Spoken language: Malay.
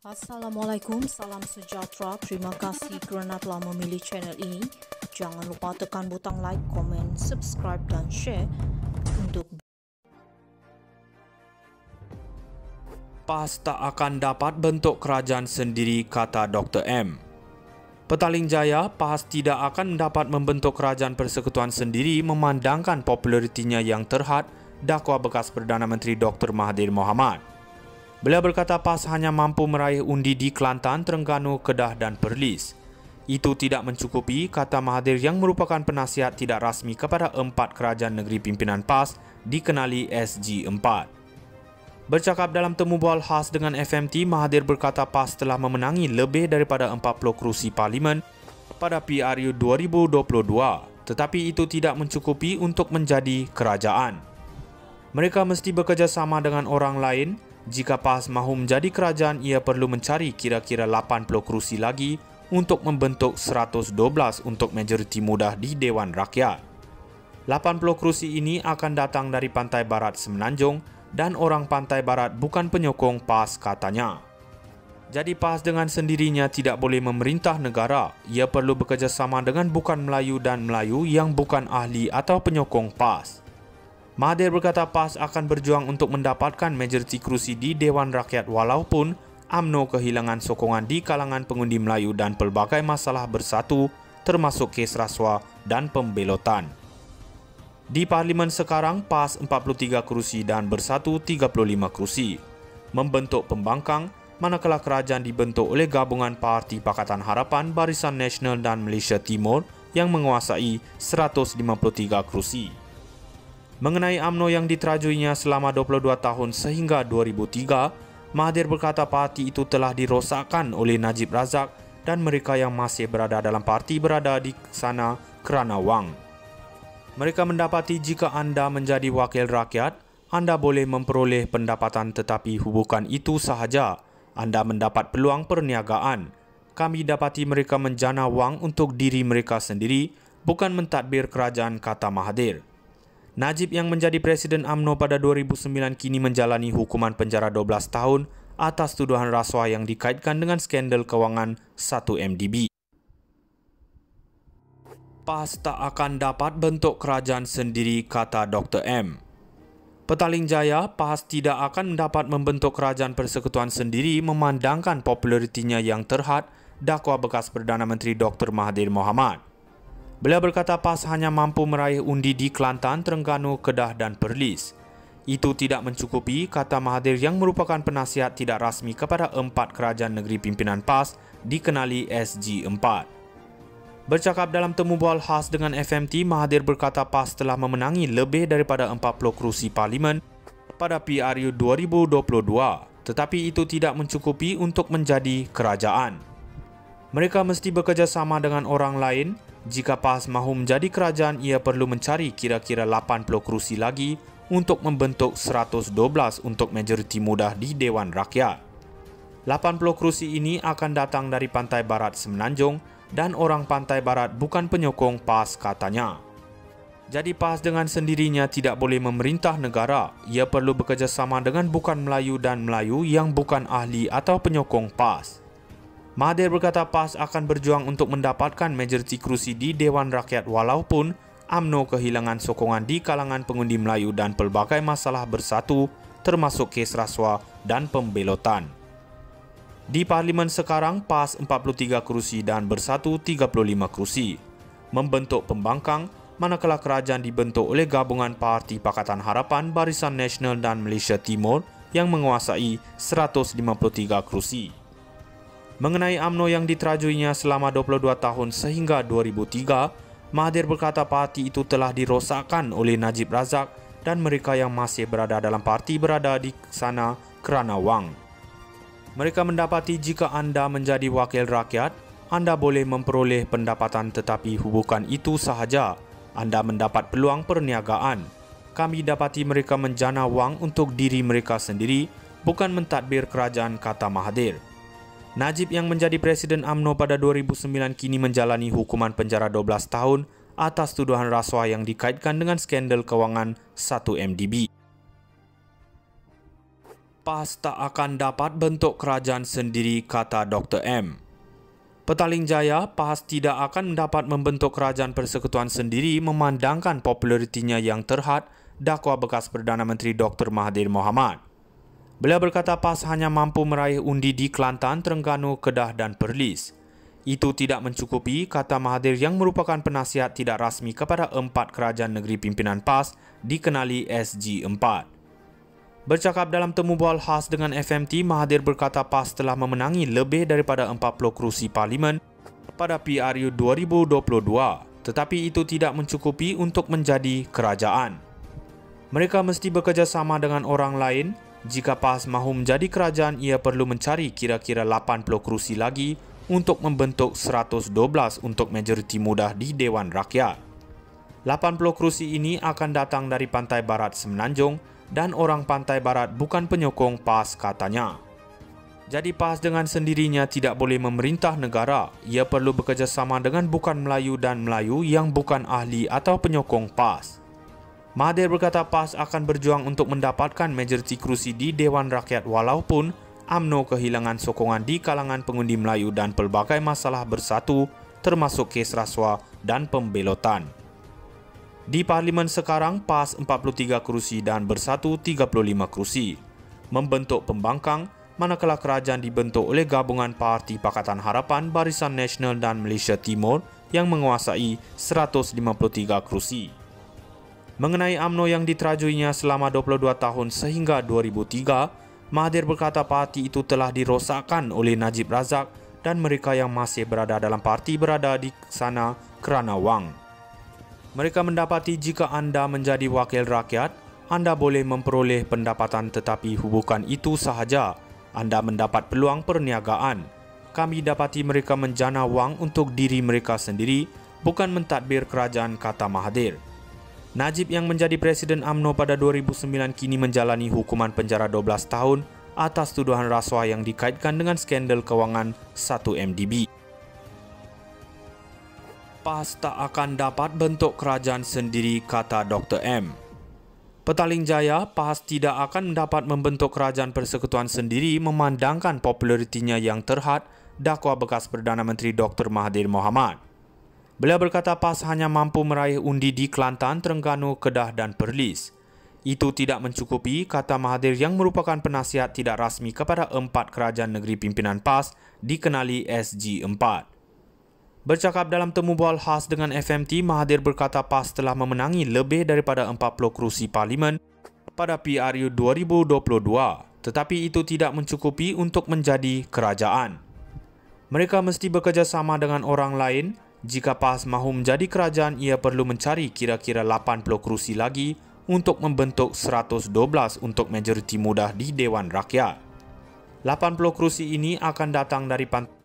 Assalamualaikum, salam sejahtera. Terima kasih kerana telah memilih channel ini. Jangan lupa tekan butang like, komen, subscribe dan share untuk PAS tak akan dapat bentuk kerajaan sendiri, kata Dr. M. Petaling Jaya, PAS tidak akan dapat membentuk kerajaan persekutuan sendiri memandangkan popularitinya yang terhad, dakwa bekas Perdana Menteri Dr. Mahathir Mohamad. Beliau berkata PAS hanya mampu meraih undi di Kelantan, Terengganu, Kedah dan Perlis. Itu tidak mencukupi, kata Mahathir yang merupakan penasihat tidak rasmi kepada 4 kerajaan negeri pimpinan PAS dikenali SG4. Bercakap dalam temu bual khas dengan FMT, Mahathir berkata PAS telah memenangi lebih daripada 40 kerusi parlimen pada PRU 2022, tetapi itu tidak mencukupi untuk menjadi kerajaan. Mereka mesti bekerjasama dengan orang lain. Jika PAS mahu menjadi kerajaan, ia perlu mencari kira-kira 80 kerusi lagi untuk membentuk 112 untuk majoriti mudah di Dewan Rakyat. 80 kerusi ini akan datang dari pantai barat Semenanjung dan orang pantai barat bukan penyokong PAS, katanya. Jadi PAS dengan sendirinya tidak boleh memerintah negara. Ia perlu bekerjasama dengan bukan Melayu dan Melayu yang bukan ahli atau penyokong PAS. Mahathir berkata PAS akan berjuang untuk mendapatkan majoriti kerusi di Dewan Rakyat walaupun UMNO kehilangan sokongan di kalangan pengundi Melayu dan pelbagai masalah bersatu termasuk kes rasuah dan pembelotan. Di Parlimen sekarang, PAS 43 kerusi dan Bersatu 35 kerusi. Membentuk pembangkang, manakala kerajaan dibentuk oleh gabungan Parti Pakatan Harapan, Barisan Nasional dan Malaysia Timur yang menguasai 153 kerusi. Mengenai UMNO yang diterajuinya selama 22 tahun sehingga 2003, Mahathir berkata parti itu telah dirosakkan oleh Najib Razak dan mereka yang masih berada dalam parti berada di sana kerana wang. Mereka mendapati jika anda menjadi wakil rakyat, anda boleh memperoleh pendapatan tetapi bukan itu sahaja. Anda mendapat peluang perniagaan. Kami dapati mereka menjana wang untuk diri mereka sendiri, bukan mentadbir kerajaan, kata Mahathir. Najib yang menjadi Presiden UMNO pada 2009 kini menjalani hukuman penjara 12 tahun atas tuduhan rasuah yang dikaitkan dengan skandal kewangan 1MDB. PAS tak akan dapat bentuk kerajaan sendiri, kata Dr. M. Petaling Jaya, PAS tidak akan dapat membentuk kerajaan persekutuan sendiri memandangkan popularitinya yang terhad, dakwa bekas Perdana Menteri Dr. Mahathir Mohamad. Beliau berkata PAS hanya mampu meraih undi di Kelantan, Terengganu, Kedah dan Perlis. Itu tidak mencukupi, kata Mahathir yang merupakan penasihat tidak rasmi kepada 4 kerajaan negeri pimpinan PAS dikenali SG4. Bercakap dalam temu bual khas dengan FMT, Mahathir berkata PAS telah memenangi lebih daripada 40 kerusi parlimen pada PRU 2022, tetapi itu tidak mencukupi untuk menjadi kerajaan. Mereka mesti bekerjasama dengan orang lain. Jika PAS mahu menjadi kerajaan, ia perlu mencari kira-kira 80 kerusi lagi untuk membentuk 112 untuk majoriti mudah di Dewan Rakyat. 80 kerusi ini akan datang dari pantai barat Semenanjung dan orang pantai barat bukan penyokong PAS, katanya. Jadi PAS dengan sendirinya tidak boleh memerintah negara. Ia perlu bekerjasama dengan bukan Melayu dan Melayu yang bukan ahli atau penyokong PAS. Mahathir berkata PAS akan berjuang untuk mendapatkan majoriti kerusi di Dewan Rakyat walaupun UMNO kehilangan sokongan di kalangan pengundi Melayu dan pelbagai masalah bersatu termasuk kes rasuah dan pembelotan. Di Parlimen sekarang, PAS 43 kerusi dan Bersatu 35 kerusi. Membentuk pembangkang, manakala kerajaan dibentuk oleh gabungan Parti Pakatan Harapan, Barisan Nasional dan Malaysia Timur yang menguasai 153 kerusi. Mengenai UMNO yang diterajuinya selama 22 tahun sehingga 2003, Mahathir berkata parti itu telah dirosakkan oleh Najib Razak dan mereka yang masih berada dalam parti berada di sana kerana wang. Mereka mendapati jika anda menjadi wakil rakyat, anda boleh memperoleh pendapatan tetapi bukan itu sahaja. Anda mendapat peluang perniagaan. Kami dapati mereka menjana wang untuk diri mereka sendiri, bukan mentadbir kerajaan, kata Mahathir. Najib yang menjadi Presiden UMNO pada 2009 kini menjalani hukuman penjara 12 tahun atas tuduhan rasuah yang dikaitkan dengan skandal kewangan 1MDB. PAS tak akan dapat bentuk kerajaan sendiri, kata Dr. M. Petaling Jaya, PAS tidak akan dapat membentuk kerajaan persekutuan sendiri memandangkan popularitinya yang terhad, dakwa bekas Perdana Menteri Dr. Mahathir Mohamad. Beliau berkata PAS hanya mampu meraih undi di Kelantan, Terengganu, Kedah dan Perlis. Itu tidak mencukupi, kata Mahathir yang merupakan penasihat tidak rasmi kepada 4 kerajaan negeri pimpinan PAS dikenali SG4. Bercakap dalam temu bual khas dengan FMT, Mahathir berkata PAS telah memenangi lebih daripada 40 kerusi parlimen pada PRU 2022, tetapi itu tidak mencukupi untuk menjadi kerajaan. Mereka mesti bekerjasama dengan orang lain. Jika PAS mahu menjadi kerajaan, ia perlu mencari kira-kira 80 kerusi lagi untuk membentuk 112 untuk majoriti mudah di Dewan Rakyat. 80 kerusi ini akan datang dari pantai barat Semenanjung dan orang pantai barat bukan penyokong PAS, katanya. Jadi PAS dengan sendirinya tidak boleh memerintah negara. Ia perlu bekerjasama dengan bukan Melayu dan Melayu yang bukan ahli atau penyokong PAS. Mahathir berkata PAS akan berjuang untuk mendapatkan majoriti kerusi di Dewan Rakyat walaupun UMNO kehilangan sokongan di kalangan pengundi Melayu dan pelbagai masalah bersatu termasuk kes rasuah dan pembelotan. Di Parlimen sekarang, PAS 43 kerusi dan Bersatu 35 kerusi. Membentuk pembangkang, manakala kerajaan dibentuk oleh gabungan Parti Pakatan Harapan, Barisan Nasional dan Malaysia Timur yang menguasai 153 kerusi. Mengenai UMNO yang diterajuinya selama 22 tahun sehingga 2003, Mahathir berkata parti itu telah dirosakkan oleh Najib Razak dan mereka yang masih berada dalam parti berada di sana kerana wang. Mereka mendapati jika anda menjadi wakil rakyat, anda boleh memperoleh pendapatan tetapi bukan itu sahaja. Anda mendapat peluang perniagaan. Kami dapati mereka menjana wang untuk diri mereka sendiri, bukan mentadbir kerajaan, kata Mahathir. Najib yang menjadi Presiden UMNO pada 2009 kini menjalani hukuman penjara 12 tahun atas tuduhan rasuah yang dikaitkan dengan skandal kewangan 1MDB. PAS tak akan dapat bentuk kerajaan sendiri, kata Dr. M. Petaling Jaya, PAS tidak akan dapat membentuk kerajaan persekutuan sendiri memandangkan popularitinya yang terhad, dakwa bekas Perdana Menteri Dr. Mahathir Mohamad. Beliau berkata PAS hanya mampu meraih undi di Kelantan, Terengganu, Kedah dan Perlis. Itu tidak mencukupi, kata Mahathir yang merupakan penasihat tidak rasmi kepada 4 kerajaan negeri pimpinan PAS dikenali SG4. Bercakap dalam temu bual khas dengan FMT, Mahathir berkata PAS telah memenangi lebih daripada 40 kerusi parlimen pada PRU 2022, tetapi itu tidak mencukupi untuk menjadi kerajaan. Mereka mesti bekerjasama dengan orang lain. Jika PAS mahu menjadi kerajaan, ia perlu mencari kira-kira 80 kerusi lagi untuk membentuk 112 untuk majoriti mudah di Dewan Rakyat. 80 kerusi ini akan datang dari pantai